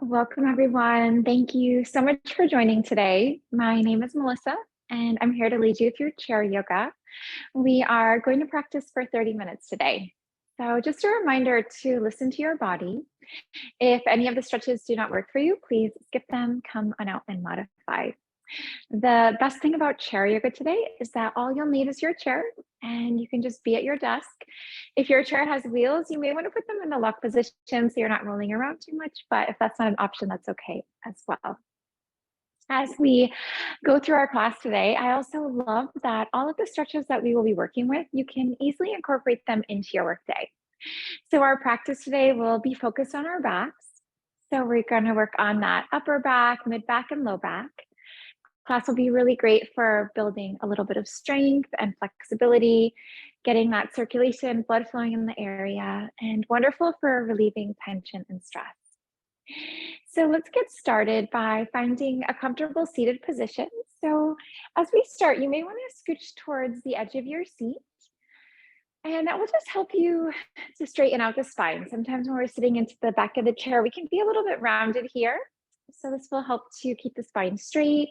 Welcome, everyone. Thank you so much for joining today. My name is Melissa, and I'm here to lead you through chair yoga. We are going to practice for 30 minutes today. So just a reminder to listen to your body. If any of the stretches do not work for you, please skip them, come on out and modify. The best thing about chair yoga today is that all you'll need is your chair and you can just be at your desk. If your chair has wheels, you may want to put them in the lock position so you're not rolling around too much, but if that's not an option, that's okay as well. As we go through our class today, I also love that all of the stretches that we will be working with, you can easily incorporate them into your workday. So our practice today will be focused on our backs. So we're going to work on that upper back, mid back, and low back. Class will be really great for building a little bit of strength and flexibility, getting that circulation, blood flowing in the area, and wonderful for relieving tension and stress. So let's get started by finding a comfortable seated position. So as we start, you may want to scooch towards the edge of your seat. And that will just help you to straighten out the spine. Sometimes when we're sitting into the back of the chair, we can be a little bit rounded here. So this will help to keep the spine straight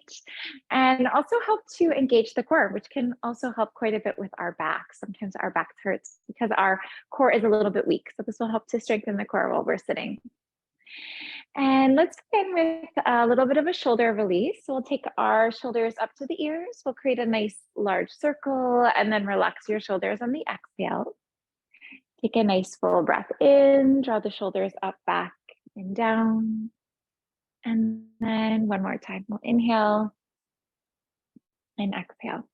and also help to engage the core, which can also help quite a bit with our back. Sometimes our back hurts because our core is a little bit weak. So this will help to strengthen the core while we're sitting. And let's begin with a little bit of a shoulder release. So we'll take our shoulders up to the ears. We'll create a nice large circle and then relax your shoulders on the exhale. Take a nice full breath in, draw the shoulders up, back, and down. And then one more time, we'll inhale and exhale.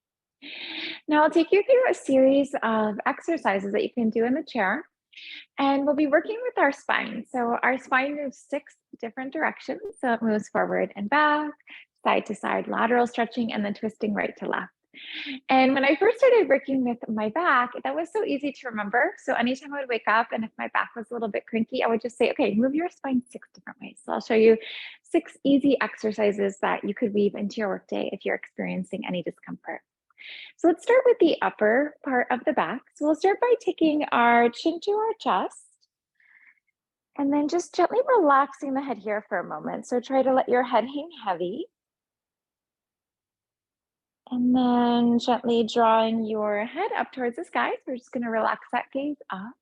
Now I'll take you through a series of exercises that you can do in the chair. And we'll be working with our spine. So our spine moves 6 different directions. So it moves forward and back, side to side, lateral stretching, and then twisting right to left. And when I first started working with my back, that was so easy to remember. So anytime I would wake up and if my back was a little bit cranky, I would just say, okay, move your spine 6 different ways. So I'll show you 6 easy exercises that you could weave into your workday if you're experiencing any discomfort. So let's start with the upper part of the back. So we'll start by taking our chin to our chest and then just gently relaxing the head here for a moment. So try to let your head hang heavy. And then gently drawing your head up towards the sky. So we're just going to relax that gaze up.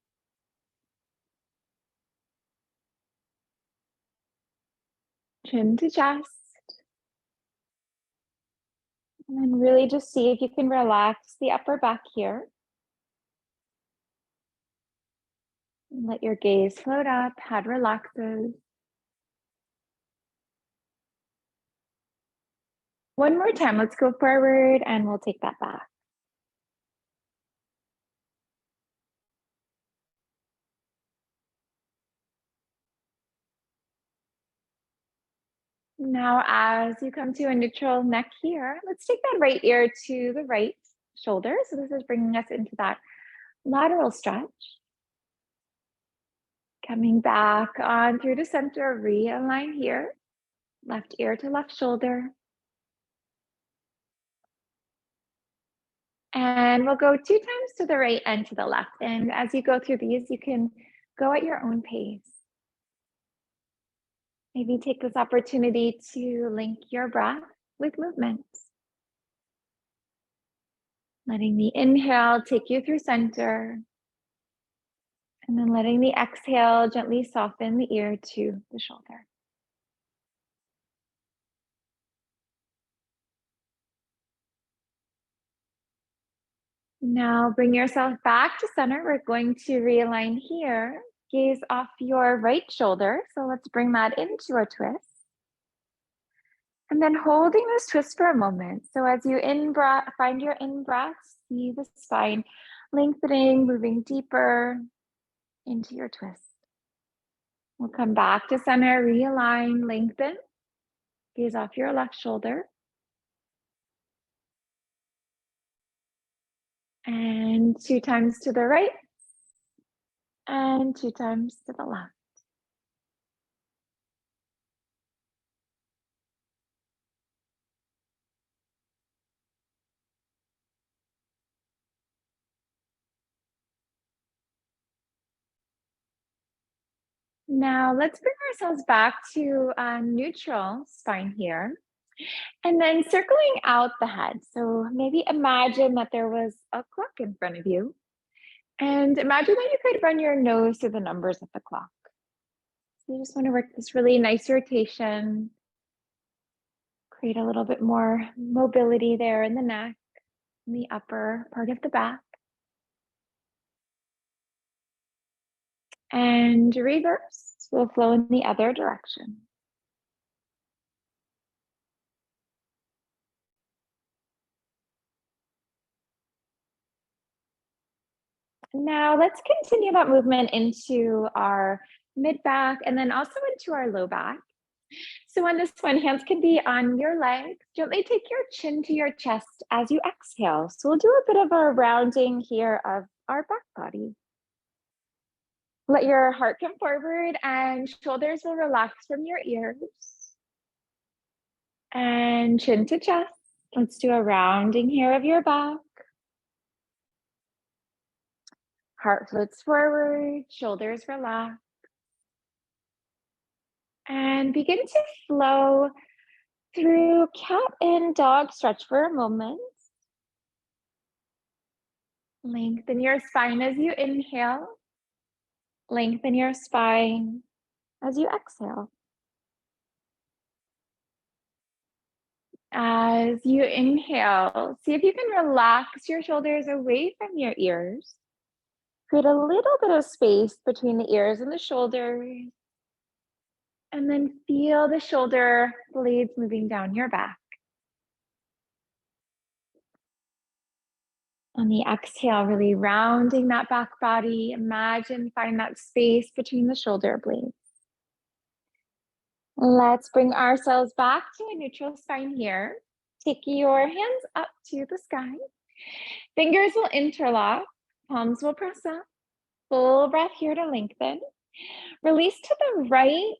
Chin to chest. And then really just see if you can relax the upper back here. And let your gaze float up, head relaxes. One more time, let's go forward and we'll take that back. Now, as you come to a neutral neck here, let's take that right ear to the right shoulder. So this is bringing us into that lateral stretch. Coming back on through the center, realign here. Left ear to left shoulder. And we'll go 2 times to the right and to the left. And as you go through these, you can go at your own pace. Maybe take this opportunity to link your breath with movement. Letting the inhale take you through center. And then letting the exhale gently soften the ear to the shoulder. Now bring yourself back to center. We're going to realign here. Gaze off your right shoulder. So let's bring that into a twist. And then holding this twist for a moment. So as you in-breath, find your in-breath, see the spine lengthening, moving deeper into your twist. We'll come back to center, realign, lengthen. Gaze off your left shoulder. And 2 times to the right. And 2 times to the left. Now let's bring ourselves back to a neutral spine here. And then circling out the head. So maybe imagine that there was a clock in front of you. And imagine that you could run your nose through the numbers of the clock. So you just want to work this really nice rotation, create a little bit more mobility there in the neck, in the upper part of the back. And reverse will flow in the other direction. Now let's continue that movement into our mid back and then also into our low back. So on this one, hands can be on your legs. Gently take your chin to your chest as you exhale. So we'll do a bit of a rounding here of our back body. Let your heart come forward and shoulders will relax from your ears. And chin to chest. Let's do a rounding here of your back. Heart floats forward, shoulders relax. And begin to flow through cat and dog stretch for a moment. Lengthen your spine as you inhale. Lengthen your spine as you exhale. As you inhale, see if you can relax your shoulders away from your ears. Create a little bit of space between the ears and the shoulders. And then feel the shoulder blades moving down your back. On the exhale, really rounding that back body. Imagine find that space between the shoulder blades. Let's bring ourselves back to a neutral spine here. Take your hands up to the sky. Fingers will interlock, palms will press up. Full breath here to lengthen. Release to the right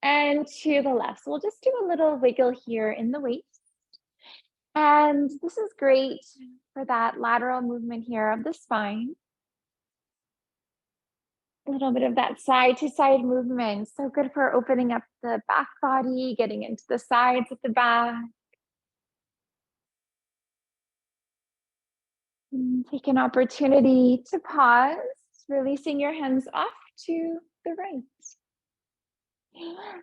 and to the left. So we'll just do a little wiggle here in the waist. And this is great for that lateral movement here of the spine. A little bit of that side to side movement. So good for opening up the back body, getting into the sides of the back. Take an opportunity to pause, releasing your hands off to the right.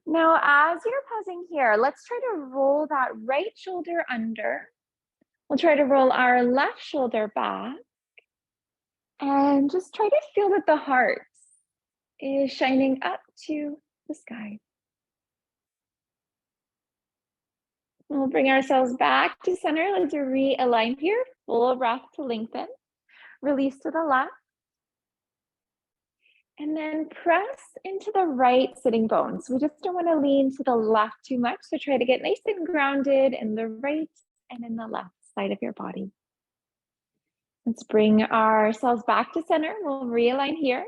Now, as you're pausing here, let's try to roll that right shoulder under. We'll try to roll our left shoulder back and just try to feel that the heart is shining up to the sky. We'll bring ourselves back to center. Let's realign here. Full breath to lengthen. Release to the left. And then press into the right sitting bones. We just don't want to lean to the left too much. So try to get nice and grounded in the right and in the left side of your body. Let's bring ourselves back to center. We'll realign here.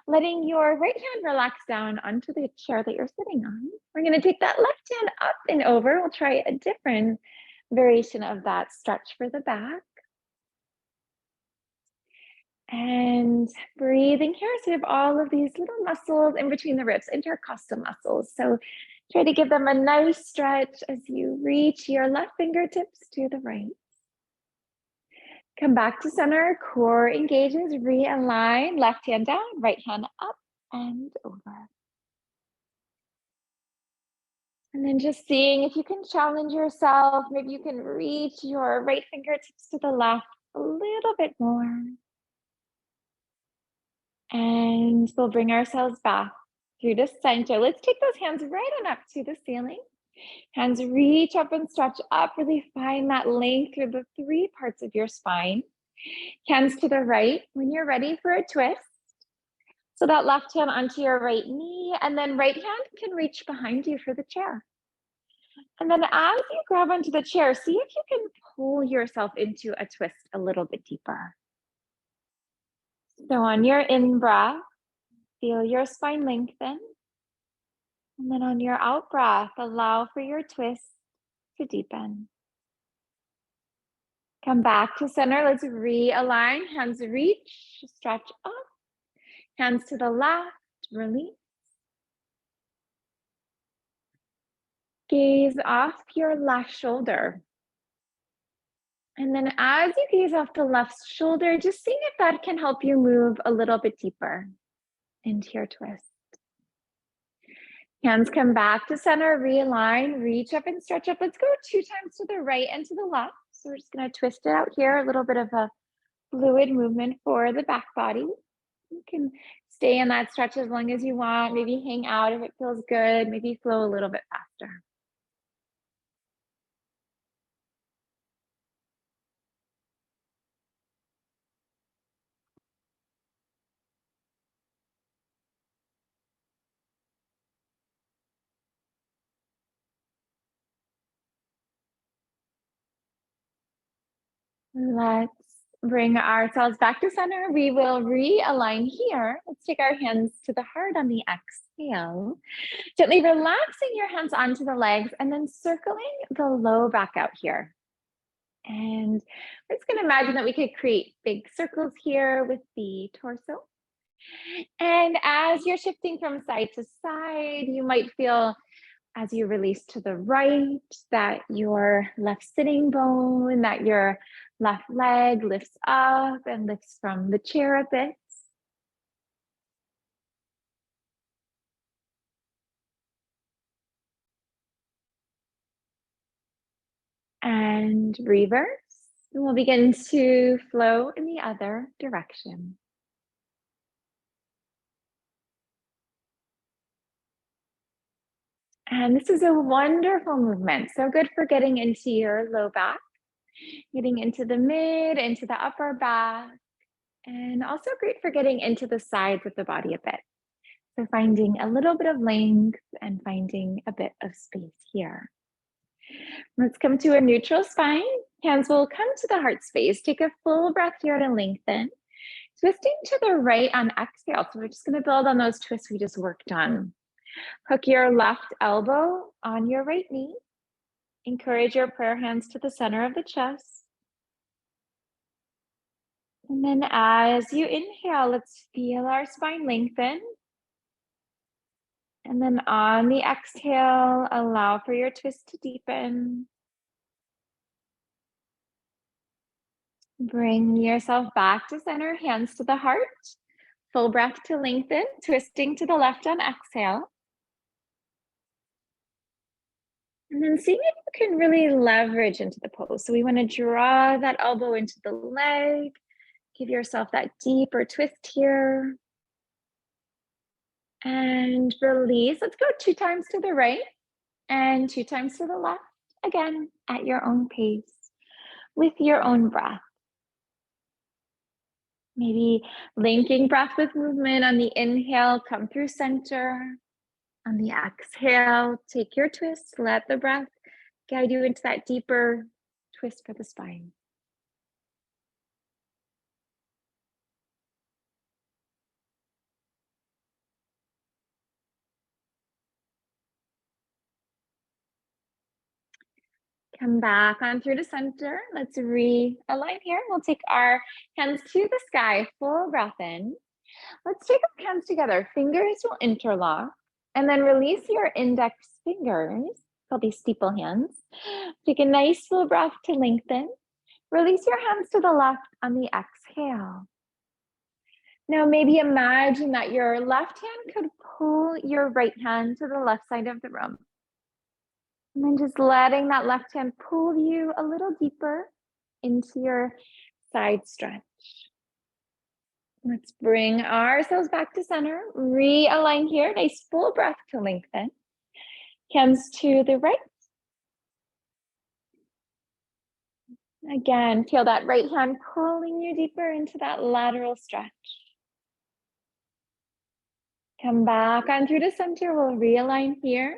Letting your right hand relax down onto the chair that you're sitting on. We're going to take that left hand up and over. We'll try a different variation of that stretch for the back. And breathing here. So we have all of these little muscles in between the ribs, intercostal muscles. So try to give them a nice stretch as you reach your left fingertips to the right. Come back to center, core engages, realign, left hand down, right hand up and over. And then just seeing if you can challenge yourself. Maybe you can reach your right fingertips to the left a little bit more. And we'll bring ourselves back through the center. Let's take those hands right on up to the ceiling. Hands reach up and stretch up. Really find that length through the three parts of your spine. Hands to the right when you're ready for a twist. So that left hand onto your right knee, and then right hand can reach behind you for the chair. And then as you grab onto the chair, see if you can pull yourself into a twist a little bit deeper. So on your in-breath, feel your spine lengthen. And then on your out-breath, allow for your twist to deepen. Come back to center. Let's realign. Hands reach, stretch up. Hands to the left, release. Gaze off your left shoulder. And then as you gaze off the left shoulder, just seeing if that can help you move a little bit deeper into your twist. Hands come back to center, realign, reach up and stretch up. Let's go 2 times to the right and to the left. So we're just gonna twist it out here, a little bit of a fluid movement for the back body. You can stay in that stretch as long as you want, maybe hang out if it feels good, maybe flow a little bit faster. Let's bring ourselves back to center. We will realign here. Let's take our hands to the heart on the exhale. Gently relaxing your hands onto the legs and then circling the low back out here. And we're just going to imagine that we could create big circles here with the torso. And as you're shifting from side to side, you might feel as you release to the right, that your left sitting bone, that your left leg lifts up and lifts from the chair a bit. And reverse. And we'll begin to flow in the other direction. And this is a wonderful movement. So good for getting into your low back, getting into the mid, into the upper back, and also great for getting into the sides of the body a bit. So finding a little bit of length and finding a bit of space here. Let's come to a neutral spine. Hands will come to the heart space. Take a full breath here to lengthen. Twisting to the right on exhale. So we're just going to build on those twists we just worked on. Hook your left elbow on your right knee. Encourage your prayer hands to the center of the chest. And then as you inhale, let's feel our spine lengthen. And then on the exhale, allow for your twist to deepen. Bring yourself back to center, hands to the heart. Full breath to lengthen, twisting to the left on exhale. And then seeing if you can really leverage into the pose. So we want to draw that elbow into the leg. Give yourself that deeper twist here. And release. Let's go 2 times to the right and 2 times to the left. Again, at your own pace, with your own breath. Maybe linking breath with movement. On the inhale, come through center. On the exhale, take your twist. Let the breath guide you into that deeper twist for the spine. Come back on through to center. Let's realign here. We'll take our hands to the sky, full breath in. Let's take our hands together. Fingers will interlock and then release your index fingers, called these steeple hands. Take a nice full breath to lengthen. Release your hands to the left on the exhale. Now maybe imagine that your left hand could pull your right hand to the left side of the room. And then just letting that left hand pull you a little deeper into your side stretch. Let's bring ourselves back to center. Realign here. Nice full breath to lengthen. Hands to the right. Again, feel that right hand pulling you deeper into that lateral stretch. Come back on through to center. We'll realign here.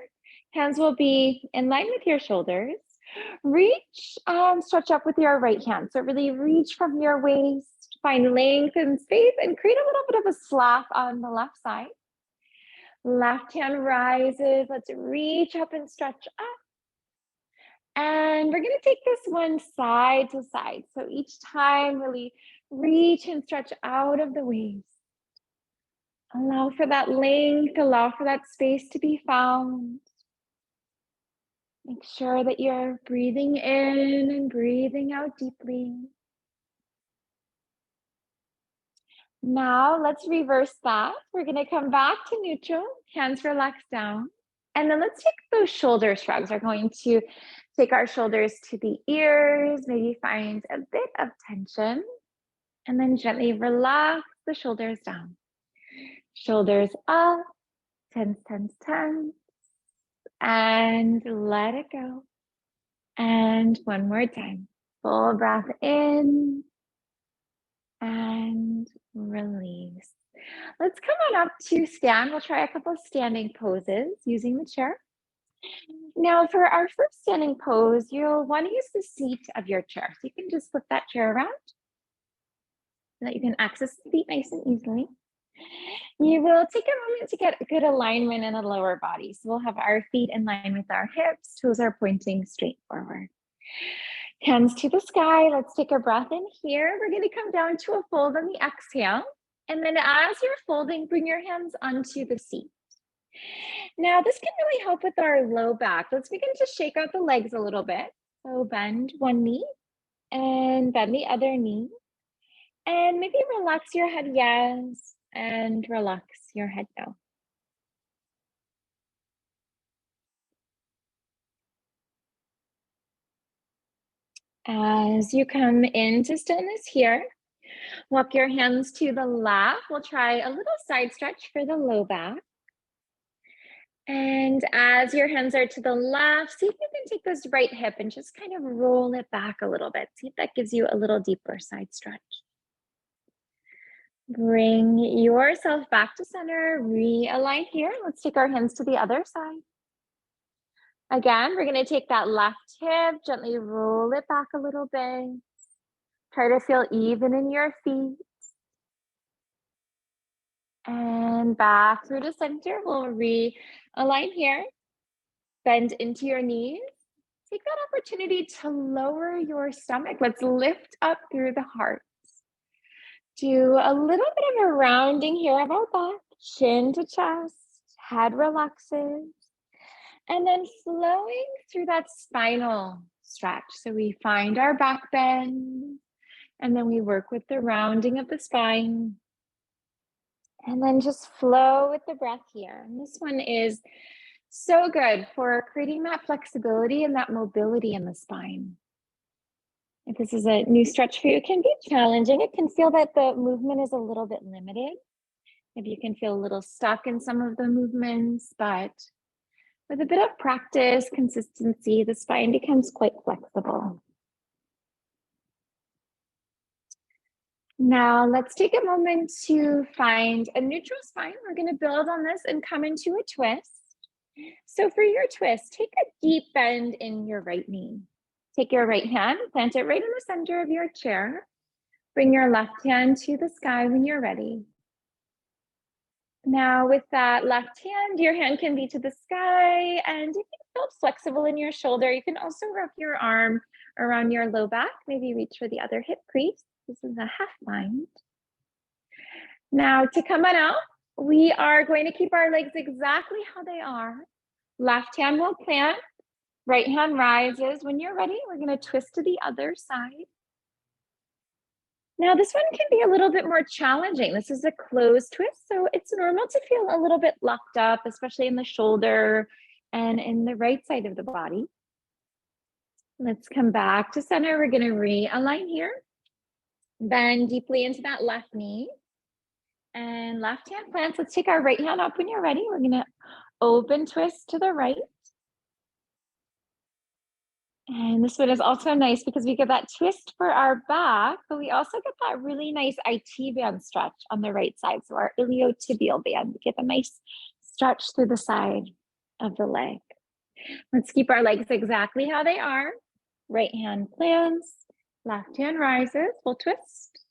Hands will be in line with your shoulders. Reach and stretch up with your right hand. So really reach from your waist, find length and space, and create a little bit of a slap on the left side. Left hand rises. Let's reach up and stretch up. And we're going to take this one side to side. So each time, really reach and stretch out of the waist. Allow for that length, allow for that space to be found. Make sure that you're breathing in and breathing out deeply. Now let's reverse that. We're going to come back to neutral, hands relaxed down. And then let's take those shoulder shrugs. We're going to take our shoulders to the ears, maybe find a bit of tension, and then gently relax the shoulders down. Shoulders up, tense, tense, tense, and let it go. And one more time. Full breath in and release. Let's come on up to stand. We'll try a couple of standing poses using the chair. Now for our first standing pose, you'll want to use the seat of your chair. So you can just flip that chair around so that you can access the seat nice and easily. You will take a moment to get good alignment in the lower body. So we'll have our feet in line with our hips, toes are pointing straight forward. Hands to the sky. Let's take a breath in here. We're going to come down to a fold on the exhale. And then as you're folding, bring your hands onto the seat. Now, this can really help with our low back. Let's begin to shake out the legs a little bit. So bend one knee and bend the other knee. And maybe relax your head yes, and relax your head no. As you come into stillness here, walk your hands to the left. We'll try a little side stretch for the low back. And as your hands are to the left, see if you can take this right hip and just kind of roll it back a little bit. See if that gives you a little deeper side stretch. Bring yourself back to center, realign here. Let's take our hands to the other side. Again, we're gonna take that left hip, gently roll it back a little bit. Try to feel even in your feet. And back through the center, we'll realign here. Bend into your knees. Take that opportunity to lower your stomach. Let's lift up through the heart. Do a little bit of a rounding here of our back, chin to chest, head relaxes. And then flowing through that spinal stretch. So we find our back bend, and then we work with the rounding of the spine. And then just flow with the breath here. And this one is so good for creating that flexibility and that mobility in the spine. If this is a new stretch for you, it can be challenging. It can feel that the movement is a little bit limited. Maybe you can feel a little stuck in some of the movements, but with a bit of practice, consistency, the spine becomes quite flexible. Now let's take a moment to find a neutral spine. We're going to build on this and come into a twist. So for your twist, take a deep bend in your right knee. Take your right hand, plant it right in the center of your chair. Bring your left hand to the sky when you're ready. Now with that left hand, your hand can be to the sky, and if you feel flexible in your shoulder, you can also wrap your arm around your low back, maybe reach for the other hip crease. This is a half bind. Now to come on out, we are going to keep our legs exactly how they are. Left hand will plant, right hand rises. When you're ready, we're going to twist to the other side. Now this one can be a little bit more challenging. This is a closed twist, so it's normal to feel a little bit locked up, especially in the shoulder and in the right side of the body. Let's come back to center. We're going to realign here. Bend deeply into that left knee. And left hand plants. Let's take our right hand up when you're ready. We're going to open twist to the right. And this one is also nice because we get that twist for our back, but we also get that really nice IT band stretch on the right side. So our iliotibial band, we get a nice stretch through the side of the leg. Let's keep our legs exactly how they are. Right hand plants, left hand rises, we'll twist.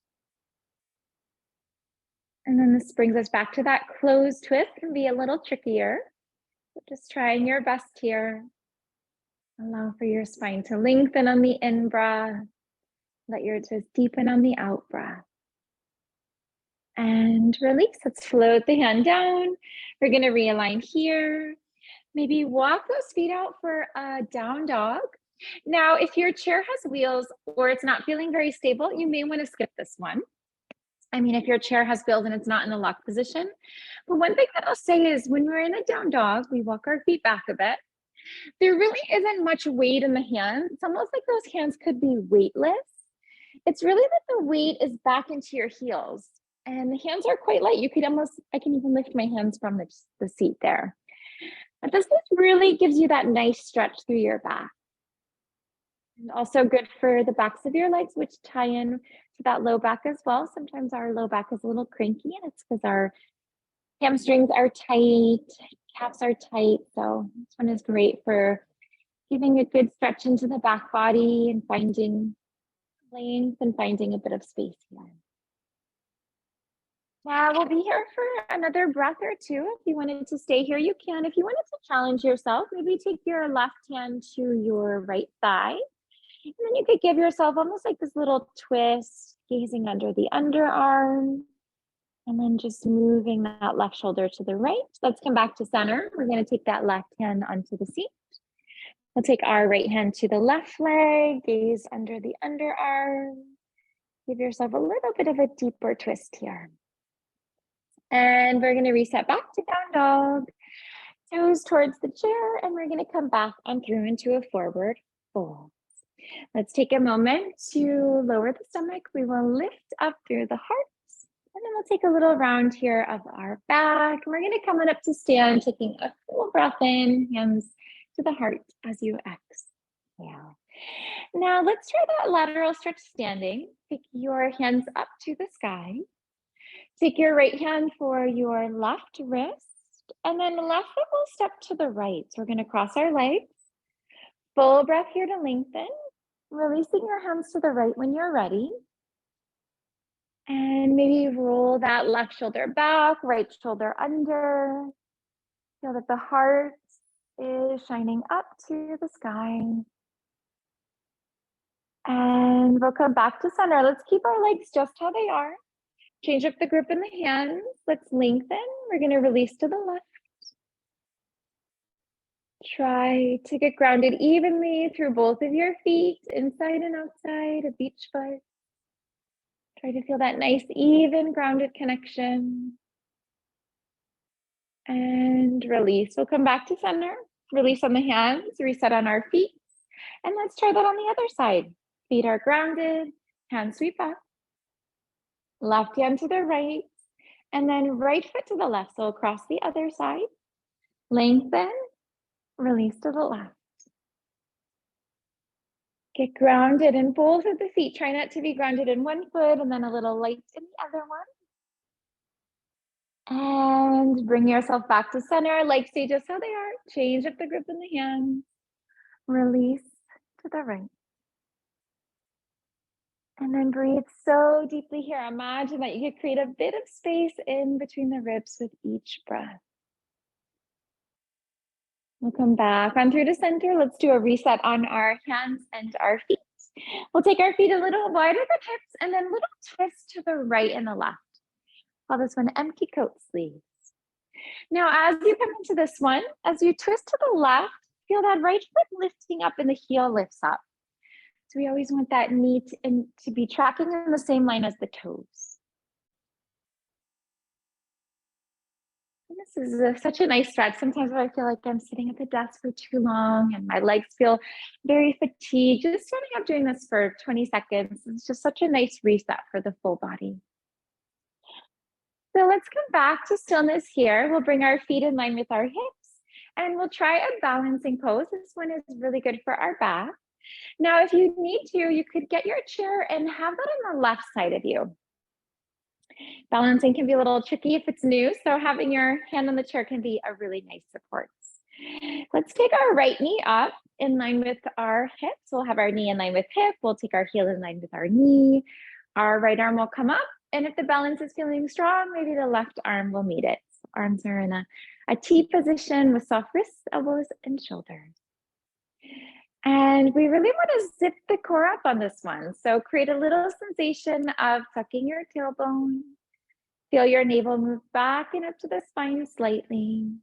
And then this brings us back to that closed twist. Can be a little trickier. So just trying your best here. Allow for your spine to lengthen on the in breath. Let your twist deepen on the out breath. And release. Let's float the hand down. We're going to realign here. Maybe walk those feet out for a down dog. Now, if your chair has wheels or it's not feeling very stable, you may want to skip this one. I mean, if your chair has wheels and it's not in the lock position. But one thing that I'll say is when we're in a down dog, we walk our feet back a bit. There really isn't much weight in the hands. It's almost like those hands could be weightless. It's really that the weight is back into your heels. And the hands are quite light. You could almost, I can even lift my hands from the seat there. But this just really gives you that nice stretch through your back. And also good for the backs of your legs, which tie in to that low back as well. Sometimes our low back is a little cranky, and it's because our hamstrings are tight, calves are tight. So this one is great for giving a good stretch into the back body and finding length and finding a bit of space here. Now we'll be here for another breath or two. If you wanted to stay here, you can. If you wanted to challenge yourself, maybe take your left hand to your right thigh. And then you could give yourself almost like this little twist, gazing under the underarm. And then just moving that left shoulder to the right. Let's come back to center. We're going to take that left hand onto the seat. We'll take our right hand to the left leg, gaze under the underarm. Give yourself a little bit of a deeper twist here. And we're going to reset back to down dog. Toes towards the chair, and we're going to come back on through into a forward fold. Let's take a moment to lower the stomach. We will lift up through the heart. And then we'll take a little round here of our back. We're going to come on up to stand, taking a full breath in, hands to the heart as you exhale. Now let's try that lateral stretch standing. Take your hands up to the sky. Take your right hand for your left wrist, and then the left foot will step to the right. So we're going to cross our legs. Full breath here to lengthen. Releasing your hands to the right when you're ready. And maybe roll that left shoulder back, right shoulder under. Feel that the heart is shining up to the sky. And we'll come back to center. Let's keep our legs just how they are. Change up the grip in the hands. Let's lengthen. We're going to release to the left. Try to get grounded evenly through both of your feet, inside and outside of each foot. Try to feel that nice, even, grounded connection. And release. We'll come back to center. Release on the hands, reset on our feet. And let's try that on the other side. Feet are grounded, hands sweep up. Left hand to the right, and then right foot to the left. So across the other side. Lengthen, release to the left. Get grounded in both of the feet. Try not to be grounded in one foot and then a little light in the other one. And bring yourself back to center. Legs stay just how they are. Change up the grip in the hands. Release to the right. And then breathe so deeply here. Imagine that you could create a bit of space in between the ribs with each breath. We'll come back on through to center. Let's do a reset on our hands and our feet. We'll take our feet a little wider than hips and then a little twist to the right and the left. Call this one empty coat sleeves. Now, as you come into this one, as you twist to the left, feel that right foot lifting up and the heel lifts up. So we always want that knee to be tracking in the same line as the toes. And this is such a nice stretch. Sometimes I feel like I'm sitting at the desk for too long and my legs feel very fatigued. Just standing up doing this for 20 seconds. It's just such a nice reset for the full body. So let's come back to stillness here. We'll bring our feet in line with our hips and we'll try a balancing pose. This one is really good for our back. Now, if you need to, you could get your chair and have that on the left side of you. Balancing can be a little tricky if it's new, so having your hand on the chair can be a really nice support. Let's take our right knee up in line with our hips. We'll have our knee in line with hip. We'll take our heel in line with our knee. Our right arm will come up, and if the balance is feeling strong, maybe the left arm will meet it. Arms are in a T position with soft wrists, elbows, and shoulders. And we really want to zip the core up on this one. So create a little sensation of tucking your tailbone. Feel your navel move back and up to the spine slightly.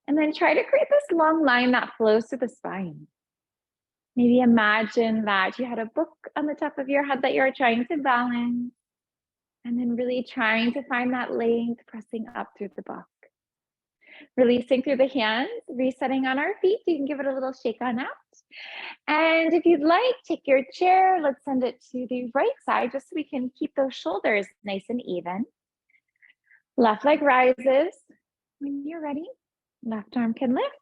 And then try to create this long line that flows through the spine. Maybe imagine that you had a book on the top of your head that you're trying to balance, and then really trying to find that length, pressing up through the book. Releasing through the hands, resetting on our feet. You can give it a little shake on out. And if you'd like, take your chair, let's send it to the right side just so we can keep those shoulders nice and even. Left leg rises. When you're ready, left arm can lift,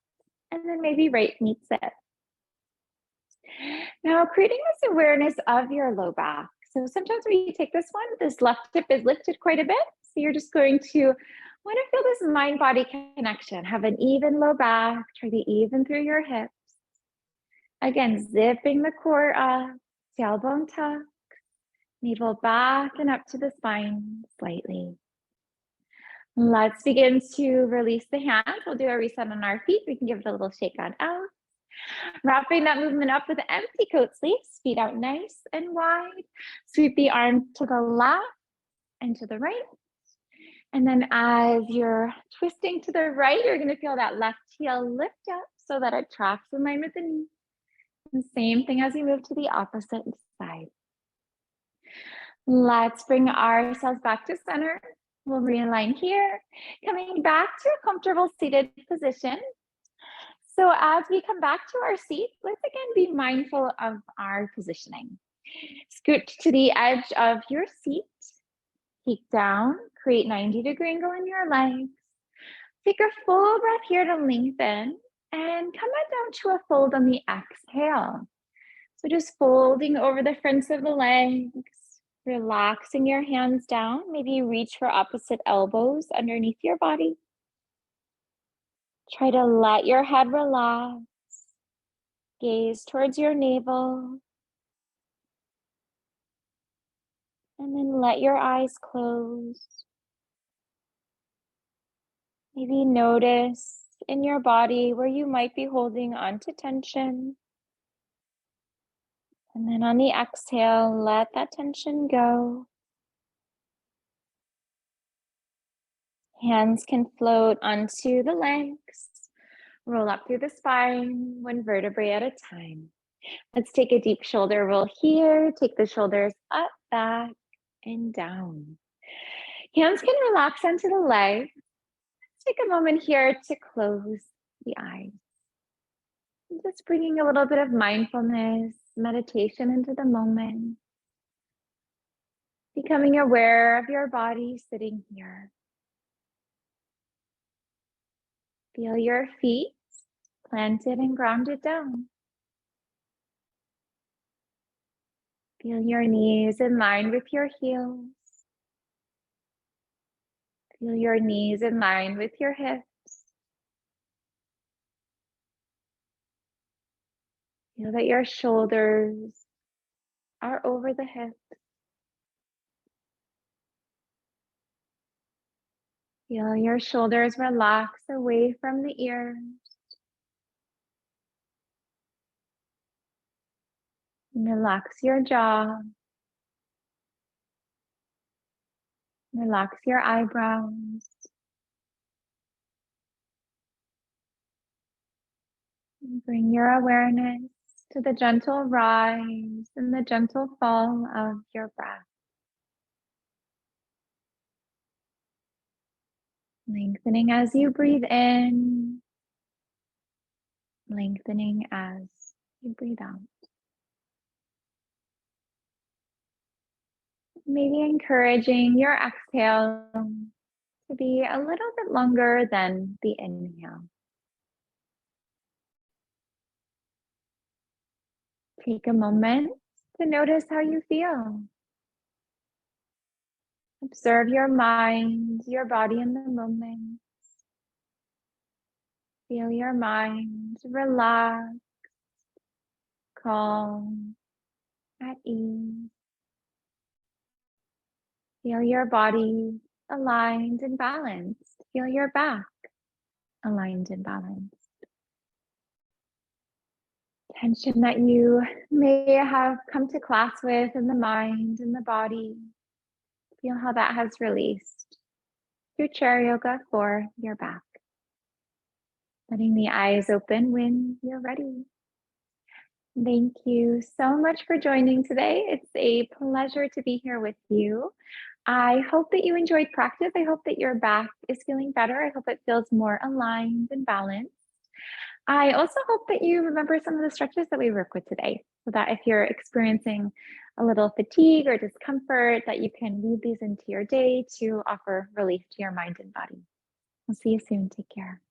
and then maybe right meets it. Now, creating this awareness of your low back. So sometimes when you take this one, this left hip is lifted quite a bit. So you're just going to want to feel this mind-body connection. Have an even low back. Try to even through your hips. Again, zipping the core up, tailbone tuck, navel back and up to the spine slightly. Let's begin to release the hands. We'll do a reset on our feet. We can give it a little shake on out. Wrapping that movement up with empty coat sleeves, feet out nice and wide. Sweep the arms to the left and to the right. And then as you're twisting to the right, you're gonna feel that left heel lift up so that it tracks in line with the knee. And same thing as we move to the opposite side. Let's bring ourselves back to center. We'll realign here, coming back to a comfortable seated position. So as we come back to our seat, let's again be mindful of our positioning. Scoot to the edge of your seat, peek down, create 90-degree angle in your legs. Take a full breath here to lengthen and come back down to a fold on the exhale. So just folding over the fronts of the legs, relaxing your hands down, maybe reach for opposite elbows underneath your body. Try to let your head relax, gaze towards your navel, and then let your eyes close. Maybe notice in your body where you might be holding onto tension. And then on the exhale, let that tension go. Hands can float onto the legs. Roll up through the spine, one vertebrae at a time. Let's take a deep shoulder roll here. Take the shoulders up, back, and down. Hands can relax onto the legs. Let's take a moment here to close the eyes. Just bringing a little bit of mindfulness, meditation into the moment. Becoming aware of your body sitting here. Feel your feet planted and grounded down. Feel your knees in line with your heels. Feel your knees in line with your hips. Feel that your shoulders are over the hips. Feel your shoulders relax away from the ears. Relax your jaw. Relax your eyebrows. Bring your awareness to the gentle rise and the gentle fall of your breath. Lengthening as you breathe in, lengthening as you breathe out. Maybe encouraging your exhale to be a little bit longer than the inhale. Take a moment to notice how you feel. Observe your mind, your body in the moment. Feel your mind relax, calm, at ease. Feel your body aligned and balanced. Feel your back aligned and balanced. Tension that you may have come to class with in the mind and the body. Feel how that has released through chair yoga for your back. Letting the eyes open when you're ready. Thank you so much for joining today. It's a pleasure to be here with you. I hope that you enjoyed practice. I hope that your back is feeling better. I hope it feels more aligned and balanced. I also hope that you remember some of the stretches that we work with today, so that if you're experiencing a little fatigue or discomfort, that you can weave these into your day to offer relief to your mind and body. I'll see you soon. Take care.